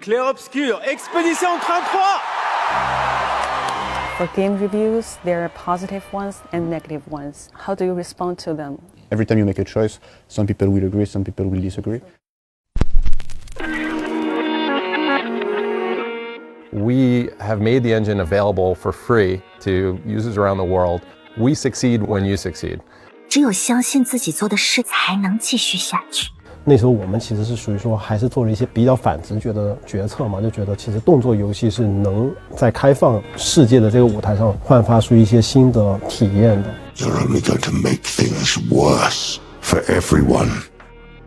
Clair-obscur, Expédition 33! For game reviews, there are positive ones and negative ones. How do you respond to them? Every time you make a choice, some people will agree, some people will disagree. We have made the engine available for free to users around the world. We succeed when you succeed. 只有相信自己做的事，才能继续下去。那时候我们其实是属于说，还是做了一些比较反直觉的决策嘛，就觉得其实动作游戏是能在开放世界的这个舞台上焕发出一些新的体验的。You're only going to make things worse for everyone.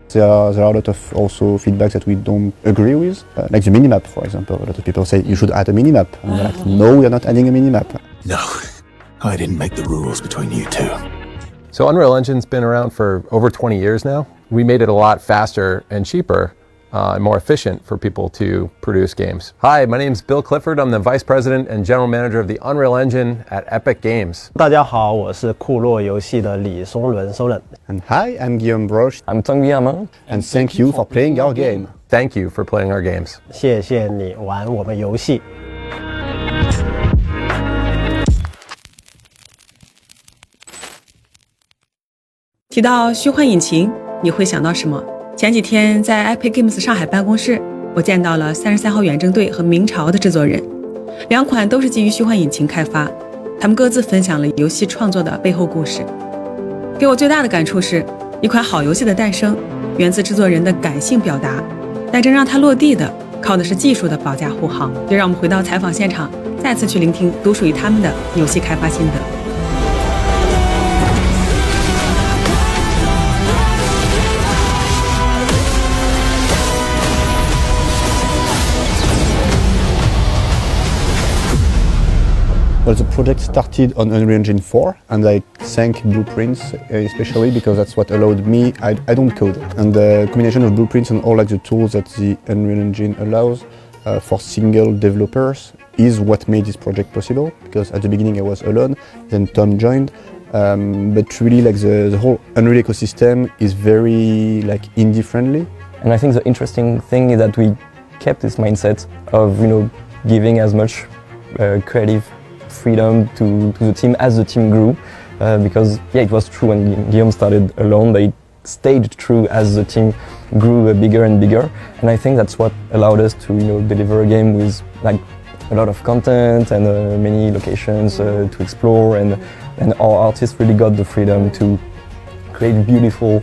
There are a lot of also feedback that we don't agree with, like the minimap, for example. A lot of people say you should add a minimap, and we're like, no, we're not adding a minimap. No, I didn't make the rules between you two. So Unreal Engine's been around for over 20 years now. We made it a lot faster and cheaper and more efficient for people to produce games. Hi, my name's Bill Clifford. I'm the Vice President and General Manager of the Unreal Engine at Epic Games. 大家好，我是库洛游戏的李松伦 Solen。 And hi, I'm Guillaume Broche, I'm Tanguy Hamon. and thank you for playing our game. Thank you for playing our games. 谢谢你玩我们游戏。提到虚幻引擎，你会想到什么？前几天在 Epic Games 上海办公室，我见到了33号远征队和明朝的制作人，两款都是基于虚幻引擎开发，他们各自分享了游戏创作的背后故事。给我最大的感触是，一款好游戏的诞生源自制作人的感性表达，但真让它落地的，靠的是技术的保驾护航。就让我们回到采访现场，再次去聆听独属于他们的游戏开发心得。Well, the project started on Unreal Engine 4, and I thank Blueprints especially because that's what allowed me. I don't code, and the combination of Blueprints and all like the tools that the Unreal Engine allows for single developers is what made this project possible. Because at the beginning I was alone, then Tom joined, but really like the whole Unreal ecosystem is very like indie friendly. And I think the interesting thing is that we kept this mindset of giving as much creative freedom to the team as the team grew, because it was true when Guillaume started alone, but it stayed true as the team grew bigger and bigger, and I think that's what allowed us to deliver a game with like a lot of content and many locations to explore, and our artists really got the freedom to create beautiful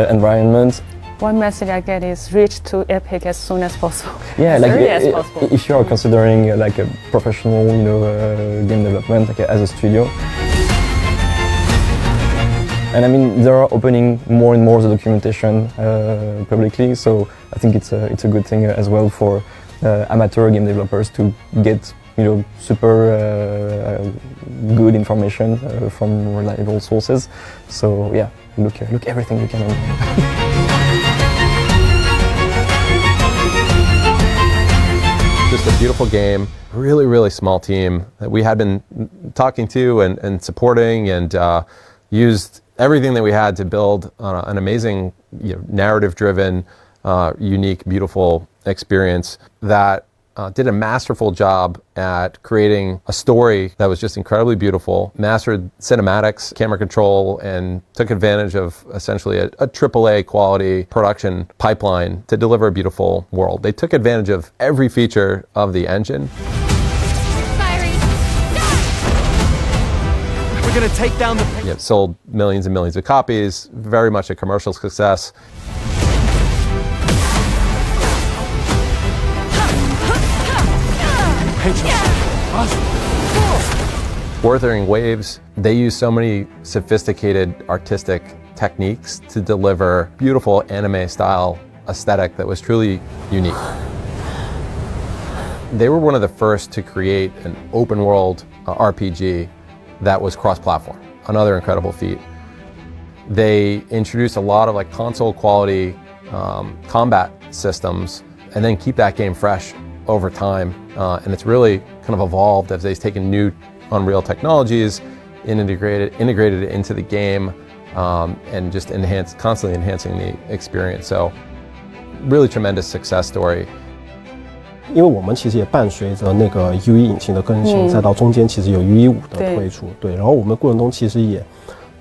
environments. One message I get is reach to Epic as soon as possible. Yeah, as like early as possible. If you are considering like a professional, game development, like as a studio. And I mean, they are opening more and more the documentation publicly, so I think it's a good thing as well for amateur game developers to get super good information from reliable sources. So yeah, look everything you can. Just a beautiful game, really, really small team that we had been talking to and supporting, and used everything that we had to build an amazing, narrative-driven, unique, beautiful experience that did a masterful job at creating a story that was just incredibly beautiful, mastered cinematics, camera control, and took advantage of essentially a AAA quality production pipeline to deliver a beautiful world. They took advantage of every feature of the engine. We're gonna take down the... It sold millions and millions of copies, very much a commercial success. Worthering Waves, they use so many sophisticated artistic techniques to deliver beautiful anime style aesthetic that was truly unique. They were one of the first to create an open world RPG that was cross-platform, another incredible feat. They introduced a lot of like console quality combat systems and then keep that game fresh over time, and it's really kind of evolved as they've taken new Unreal technologies and integrated it into the game, and just constantly enhancing the experience. So really tremendous success story. 因为我们其实也伴随着那个 UE 引擎的更新，再到中间其实有 UE5 的推出，对，然后我们过程中其实也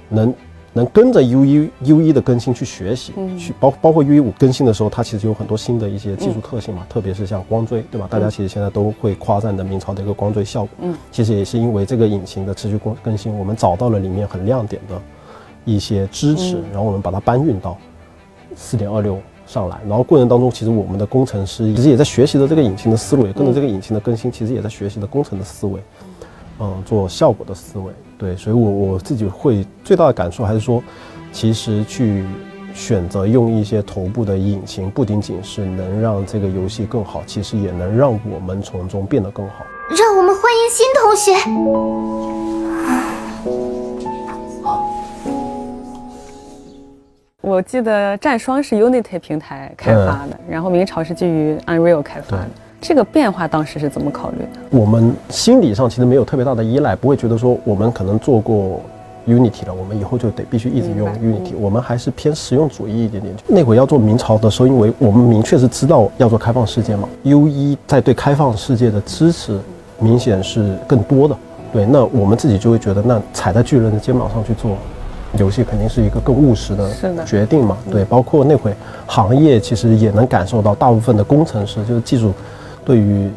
能跟着 UE 的更新去学习，去包括 UE5 更新的时候，它其实有很多新的一些技术特性嘛，特别是像光追，对吧？大家其实现在都会夸赞的明朝的一个光追效果，其实也是因为这个引擎的持续更新，我们找到了里面很亮点的一些支持，然后我们把它搬运到 4.26 上来，然后过程当中，其实我们的工程师其实也在学习的这个引擎的思路，也跟着这个引擎的更新，其实也在学习的工程的思维，做效果的思维。对，所以我自己会最大的感受还是说，其实去选择用一些头部的引擎，不仅仅是能让这个游戏更好，其实也能让我们从中变得更好。让我们欢迎新同学。我记得战双是 Unity 平台开发的，然后明朝是基于 Unreal 开发的。这个变化当时是怎么考虑的？我们心理上其实没有特别大的依赖，不会觉得说我们可能做过 Unity 了，我们以后就得必须一直用 Unity。我们还是偏实用主义一点点。那会要做明朝的时候，因为我们明确是知道要做开放世界嘛 ，UE 在对开放世界的支持明显是更多的。对，那我们自己就会觉得，那踩在巨人的肩膀上去做游戏肯定是一个更务实的决定嘛。对，包括那会行业其实也能感受到，大部分的工程师就是技术对于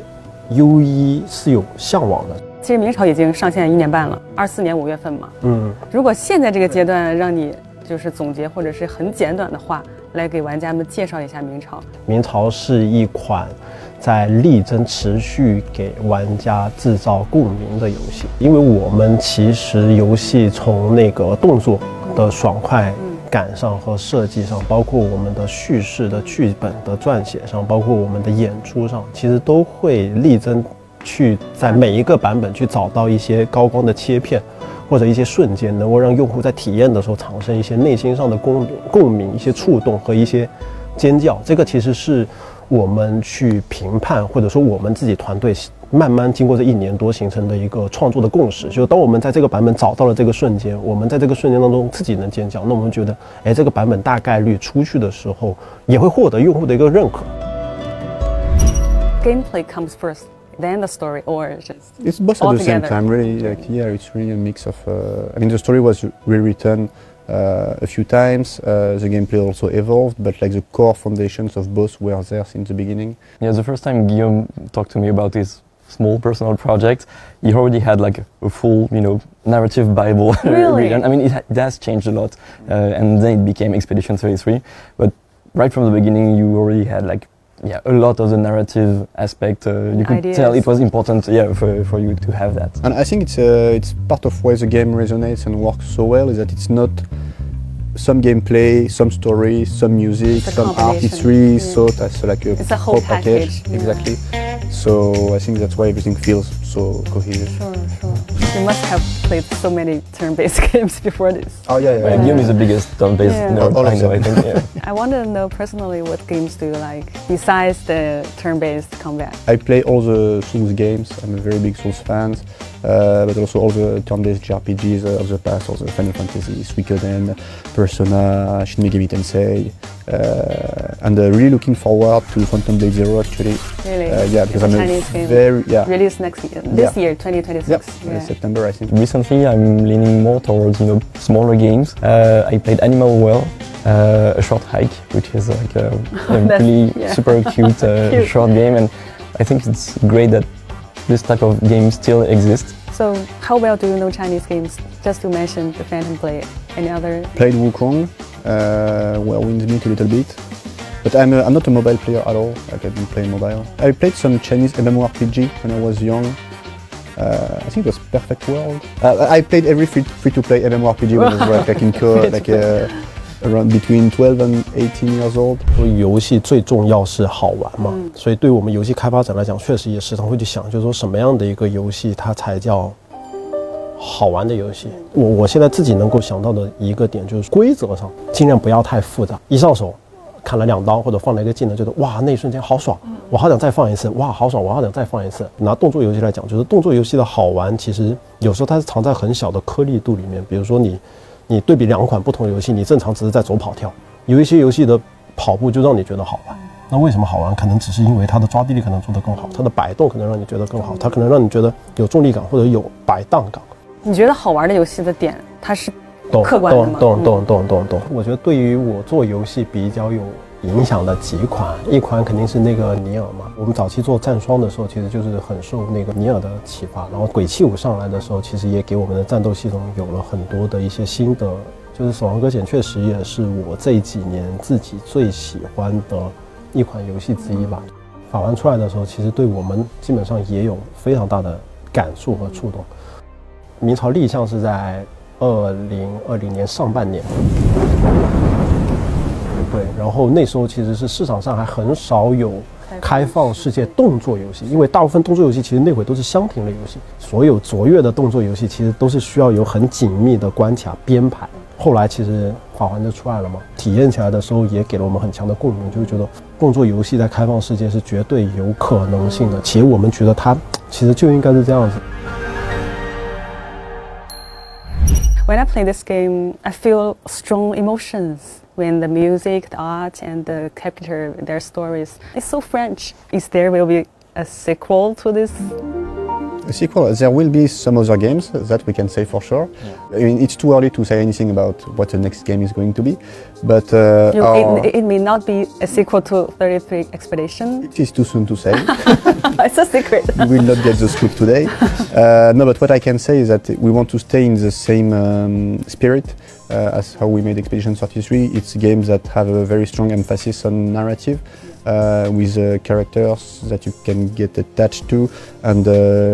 UE 是有向往的。其实明朝已经上线1年半了，24年5月份嘛。如果现在这个阶段让你就是总结或者是很简短的话来给玩家们介绍一下明朝。明朝是一款在力争持续给玩家制造共鸣的游戏，因为我们其实游戏从那个动作的爽快感上和设计上，包括我们的叙事的剧本的撰写上，包括我们的演出上，其实都会力争去在每一个版本去找到一些高光的切片，或者一些瞬间能够让用户在体验的时候产生一些内心上的共鸣、一些触动和一些尖叫。这个其实是我们去评判，或者说我们自己团队慢慢经过这1年多形成的一个创作的共识，就是当我们在这个版本找到了这个瞬间，我们在这个瞬间当中自己能尖叫，那我们觉得这个版本大概率出去的时候也会获得用户的一个认可。 Gameplay comes first, then the story, or just it's both at the same time, really. Like, yeah, it's really a mix of I mean, the story was rewritten a few times, the gameplay also evolved, but like the core foundations of both were there since the beginning. Yeah, the first time Guillaume talked to me about his small personal project, he already had like a full, narrative Bible. Really? I mean, it has changed a lot, and then it became Expedition 33. But right from the beginning, you already had a lot of the narrative aspect. You could tell it was important, for you to have that. And I think it's part of why the game resonates and works so well, is that it's not some gameplay, some story, some music, some art. It's really thought as it's a whole package. Exactly. So I think that's why everything feels so cohesive. Sure. You must have played so many turn-based games before this. Oh yeah. Guillaume is the biggest turn-based nerd I know, I think. Yeah. I want to know personally, what games do you like besides the turn-based combat? I play all the Souls games. I'm a very big Souls fan, but also all the turn-based JRPGs of the past, also Final Fantasy, Suikoden, Persona, Shin Megami Tensei, and really looking forward to Phantom Blade Zero actually. Really? Yeah, because I'm Chinese game. Release next year, this year, 2026. Yeah. September, I think. Recently, I'm leaning more towards smaller games. I played Animal Well, A Short Hike, which is like a really super cute short game, and I think it's great that this type of game still exists. So, how well do you know Chinese games? Just to mention the Phantom Blade. Any other? Played Wukong, Whirlwind Meat a little bit. But I'm not a mobile player at all. Like, I don't play mobile. I played some Chinese MMORPG when I was young. I think it was Perfect World. I played every free-to-play MMORPG when I was in co around between 12 and 18 years old. 游戏最重要是好玩嘛，所以对我们游戏开发者来讲，确实也时常会去想，就是说什么样的一个游戏它才叫好玩的游戏。我现在自己能够想到的一个点就是规则上尽量不要太复杂，一上手砍了2刀或者放了一个技能，觉得哇那一瞬间好爽，我好想再放一次，哇好爽，我好想再放一次。拿动作游戏来讲，就是动作游戏的好玩，其实有时候它是藏在很小的颗粒度里面。比如说你对比2款不同的游戏，你正常只是在走跑跳，有一些游戏的跑步就让你觉得好玩，那为什么好玩？可能只是因为它的抓地力可能做得更好，它的摆动可能让你觉得更好，它可能让你觉得有重力感或者有摆荡感。你觉得好玩的游戏的点，它是客观的吗？懂。我觉得对于我做游戏比较有影响的几款，一款肯定是那个尼尔嘛。我们早期做战双的时候，其实就是很受那个尼尔的启发。然后鬼泣5上来的时候，其实也给我们的战斗系统有了很多的一些新的。就是死亡搁浅确实也是我这几年自己最喜欢的一款游戏之一吧。法环出来的时候，其实对我们基本上也有非常大的感触和触动。明朝立项是在2020年上半年。对，然后那时候其实是市场上还很少有开放世界动作游戏，因为大部分动作游戏其实那会都是箱庭类游戏，所有卓越的动作游戏其实都是需要有很紧密的关卡编排。后来其实法环就出来了嘛，体验起来的时候也给了我们很强的共鸣，就是觉得动作游戏在开放世界是绝对有可能性的，且我们觉得它其实就应该是这样子。When I play this game, I feel strong emotions. When the music, the art, and the character, their stories, it's so French. Is there will be a sequel to this? A sequel, there will be some other games, that we can say for sure. I mean, it's too early to say anything about what the next game is going to be, but it may not be a sequel to 33 Expedition. It is too soon to say. It's a secret. We will not get the scoop today. No, but what I can say is that we want to stay in the same spirit as how we made Expedition 33. It's games that have a very strong emphasis on narrative. With characters that you can get attached to, and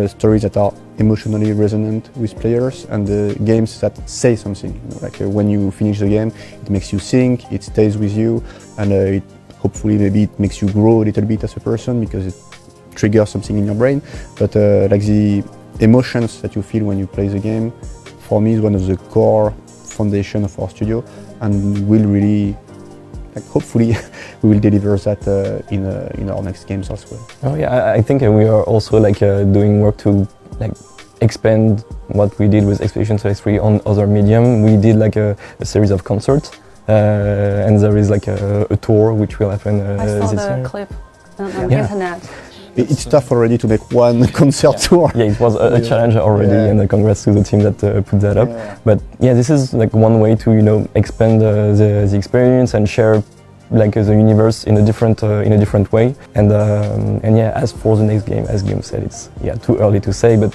stories that are emotionally resonant with players, and games that say something. You know, like when you finish the game, it makes you think, it stays with you, and it hopefully maybe it makes you grow a little bit as a person because it triggers something in your brain. But like the emotions that you feel when you play the game, for me is one of the core foundation of our studio, and will really. Like hopefully we will deliver that in our next games as well. Oh yeah, I think we are also like doing work to like expand what we did with Expedition 33 on other medium. We did like a series of concerts, and there is like a tour which will happen I saw this the year. clip on the internet. It's tough already to make one concert tour. Yeah, it was a challenge already, and congrats to the team that put that up. But yeah, this is like one way to expand the experience and share like the universe in a different way. And yeah, as for the next game, as Guillaume said, it's too early to say, but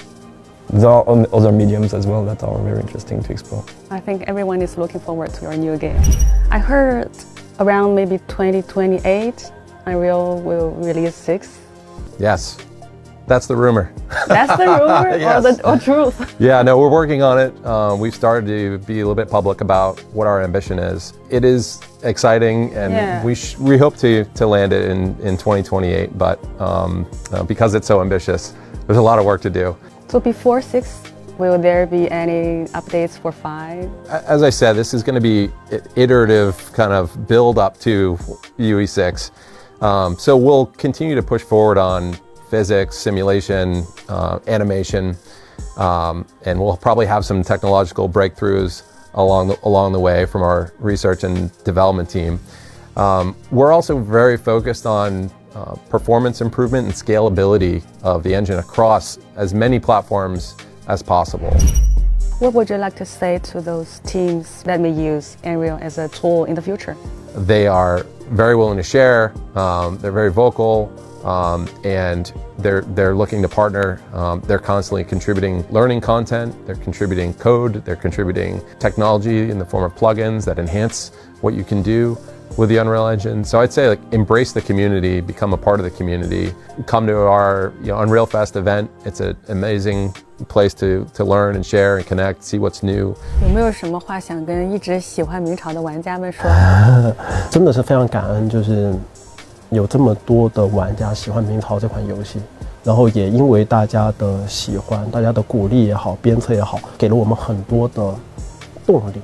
there are other mediums as well that are very interesting to explore. I think everyone is looking forward to your new game. I heard around maybe 2028, Unreal will release 6. Yes, that's the rumor. That's the rumor. Yes. or truth? Yeah, no, we're working on it. We've started to be a little bit public about what our ambition is. It is exciting, and we hope to land it in 2028, but because it's so ambitious, there's a lot of work to do. So before 6, will there be any updates for 5? As I said, this is going to be iterative kind of build up to UE6. So we'll continue to push forward on physics, simulation, animation, and we'll probably have some technological breakthroughs along the way from our research and development team. We're also very focused on performance improvement and scalability of the engine across as many platforms as possible. What would you like to say to those teams that may use Unreal as a tool in the future? They are very willing to share, they're very vocal, and they're looking to partner. They're constantly contributing learning content, they're contributing code, they're contributing technology in the form of plugins that enhance what you can do with the Unreal Engine. So I'd say like embrace the community, become a part of the community. Come to our Unreal Fest event. It's an amazing place to learn and share and connect, see what's new. 有没有什么话想跟一直喜欢明朝的玩家们说？真的是非常感恩，就是有这么多的玩家喜欢明朝这款游戏，然后也因为大家的喜欢、大家的鼓励也好、鞭策也好，给了我们很多的动力，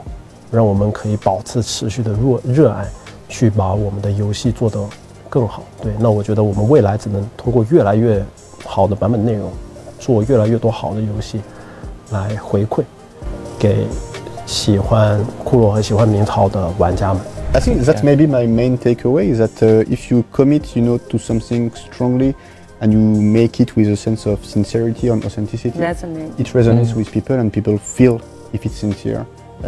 让我们可以保持持续的热爱，去把我们的游戏做得更好。对，那我觉得我们未来只能通过越来越好的版本内容，做越来越多好的游戏，来回馈给喜欢库洛和喜欢明朝的玩家们。I think that's maybe my main takeaway is that if you commit, to something strongly and you make it with a sense of sincerity and authenticity, it resonates with people and people feel if it's sincere.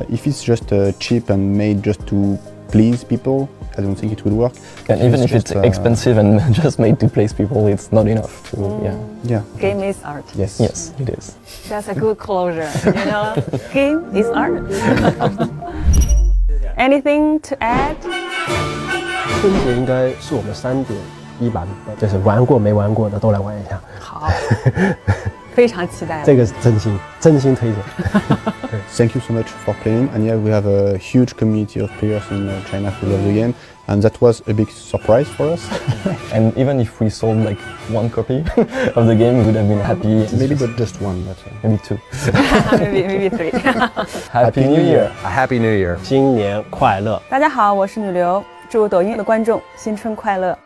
If it's just cheap and made just to please people, I don't think it would work. And even if it's expensive and just made to please people, it's not enough to, Yeah. Game is art. Yes. Yes, it is. That's a good closure, Game is art. Anything to add? 春节应该是我们3.1版本，就是玩过没玩过的都来玩一下。好，非常期待。这个是真心推荐。Thank you so much for playing. And yeah, we have a huge community of players in China who love the game, and that was a big surprise for us. And even if we sold like 1 copy of the game, we would have been happy. Maybe not just 1, but maybe 2. maybe 3. Happy New Year! A Happy New Year! 新年快乐！大家好，我是女流，祝抖音的观众新春快乐。